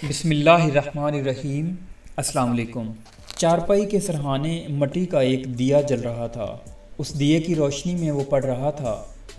بسم اللہ الرحمن الرحیم۔ السلام علیکم۔ چارپائی کے سرہانے مٹی کا ایک دیا جل رہا تھا۔ اس دیے کی روشنی میں وہ پڑھ رہا تھا۔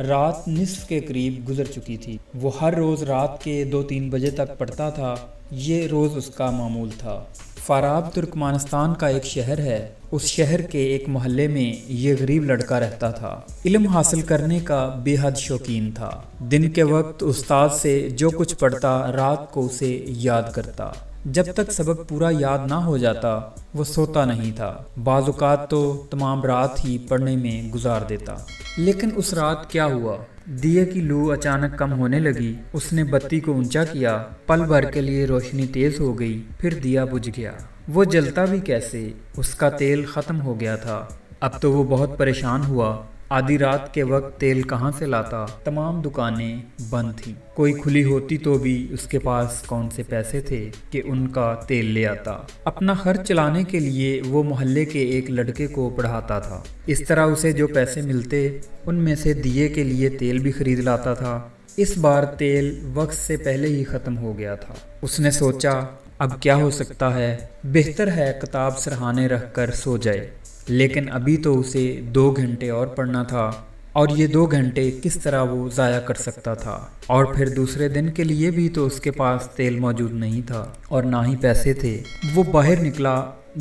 رات نصف کے قریب گزر چکی تھی۔ وہ ہر روز رات کے 2-3 بجے تک پڑھتا تھا۔ یہ روز اس کا معمول تھا۔ فاراب ترکمانستان کا ایک شہر ہے۔ اس شہر کے ایک محلے میں یہ غریب لڑکا رہتا تھا۔ علم حاصل کرنے کا بے حد شوقین تھا۔ دن کے وقت استاد سے جو کچھ پڑھتا رات کو اسے یاد کرتا۔ جب تک سبق پورا یاد نہ ہو جاتا وہ سوتا نہیں تھا۔ بعض اوقات تو تمام رات ہی پڑھنے میں گزار دیتا۔ لیکن اس رات کیا ہوا؟ دیے کی لو اچانک کم ہونے لگی۔ اس نے بتی کو اونچا کیا۔ پل بھر کے لیے روشنی تیز ہو گئی، پھر دیا بجھ گیا۔ وہ جلتا بھی کیسے؟ اس کا تیل ختم ہو گیا تھا۔ اب تو وہ بہت پریشان ہوا۔ آدھی رات کے وقت تیل کہاں سے لاتا؟ تمام دکانیں بند تھیں۔ کوئی کھلی ہوتی تو بھی اس کے پاس کون سے پیسے تھے کہ ان کا تیل لے آتا۔ اپنا خرچ چلانے کے لیے وہ محلے کے ایک لڑکے کو پڑھاتا تھا۔ اس طرح اسے جو پیسے ملتے ان میں سے دیے کے لیے تیل بھی خرید لاتا تھا۔ اس بار تیل وقت سے پہلے ہی ختم ہو گیا تھا۔ اس نے سوچا اب کیا ہو سکتا ہے؟ بہتر ہے کتاب سرہانے رکھ کر سو جائے۔ لیکن ابھی تو اسے 2 گھنٹے اور پڑھنا تھا، اور یہ 2 گھنٹے کس طرح وہ ضائع کر سکتا تھا؟ اور پھر دوسرے دن کے لیے بھی تو اس کے پاس تیل موجود نہیں تھا اور نہ ہی پیسے تھے۔ وہ باہر نکلا،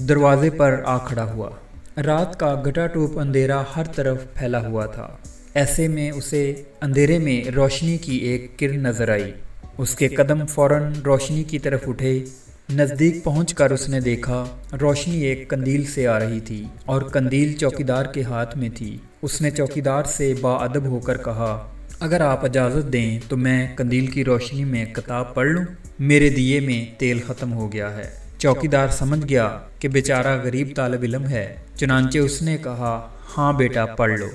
دروازے پر آ کھڑا ہوا۔ رات کا گٹا ٹوپ اندھیرا ہر طرف پھیلا ہوا تھا۔ ایسے میں اسے اندھیرے میں روشنی کی ایک کرن نظر آئی۔ اس کے قدم فوراً روشنی کی طرف اٹھے۔ نزدیک پہنچ کر اس نے دیکھا روشنی ایک قندیل سے آ رہی تھی اور قندیل چوکیدار کے ہاتھ میں تھی۔ اس نے چوکیدار سے باادب ہو کر کہا، اگر آپ اجازت دیں تو میں قندیل کی روشنی میں کتاب پڑھ لوں؟ میرے دیے میں تیل ختم ہو گیا ہے۔ چوکیدار سمجھ گیا کہ بیچارہ غریب طالب علم ہے، چنانچہ اس نے کہا، ہاں بیٹا پڑھ لو۔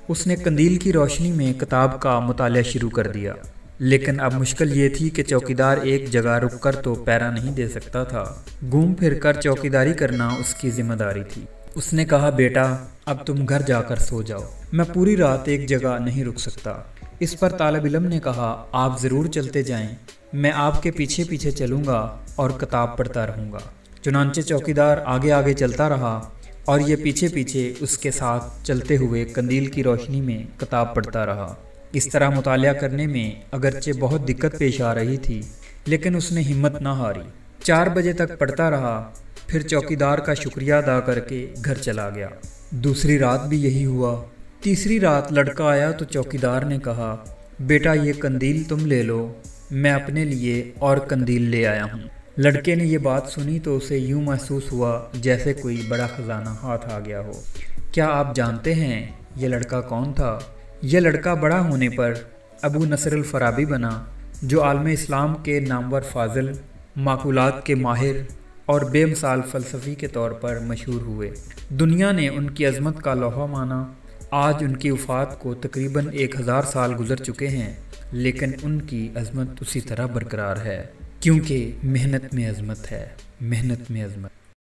اس نے قندیل کی روشنی میں کتاب کا مطالعہ شروع کر دیا۔ لیکن اب مشکل یہ تھی کہ چوکیدار ایک جگہ رک کر تو پہرا نہیں دے سکتا تھا۔ گھوم پھر کر چوکیداری کرنا اس کی ذمہ داری تھی۔ اس نے کہا، بیٹا اب تم گھر جا کر سو جاؤ، میں پوری رات ایک جگہ نہیں رک سکتا۔ اس پر طالب علم نے کہا، آپ ضرور چلتے جائیں، میں آپ کے پیچھے پیچھے چلوں گا اور کتاب پڑھتا رہوں گا۔ چنانچہ چوکیدار آگے آگے چلتا رہا اور یہ پیچھے پیچھے اس کے ساتھ چلتے ہوئے قندیل کی روشنی میں کتاب پڑھتا رہا۔ اس طرح مطالعہ کرنے میں اگرچہ بہت دقت پیش آ رہی تھی، لیکن اس نے ہمت نہ ہاری۔ 4 بجے تک پڑھتا رہا، پھر چوکیدار کا شکریہ ادا کر کے گھر چلا گیا۔ دوسری رات بھی یہی ہوا۔ تیسری رات لڑکا آیا تو چوکیدار نے کہا، بیٹا یہ قندیل تم لے لو، میں اپنے لیے اور قندیل لے آیا ہوں۔ لڑکے نے یہ بات سنی تو اسے یوں محسوس ہوا جیسے کوئی بڑا خزانہ ہاتھ آ گیا ہو۔ کیا آپ جانتے ہیں یہ لڑکا کون تھا؟ یہ لڑکا بڑا ہونے پر ابو نصر الفارابی بنا، جو عالم اسلام کے نامور فاضل، معقولات کے ماہر اور بے مثال فلسفی کے طور پر مشہور ہوئے۔ دنیا نے ان کی عظمت کا لوحہ مانا۔ آج ان کی وفات کو تقریباً 1000 سال گزر چکے ہیں، لیکن ان کی عظمت اسی طرح برقرار ہے، کیونکہ محنت میں عظمت ہے، محنت میں عظمت۔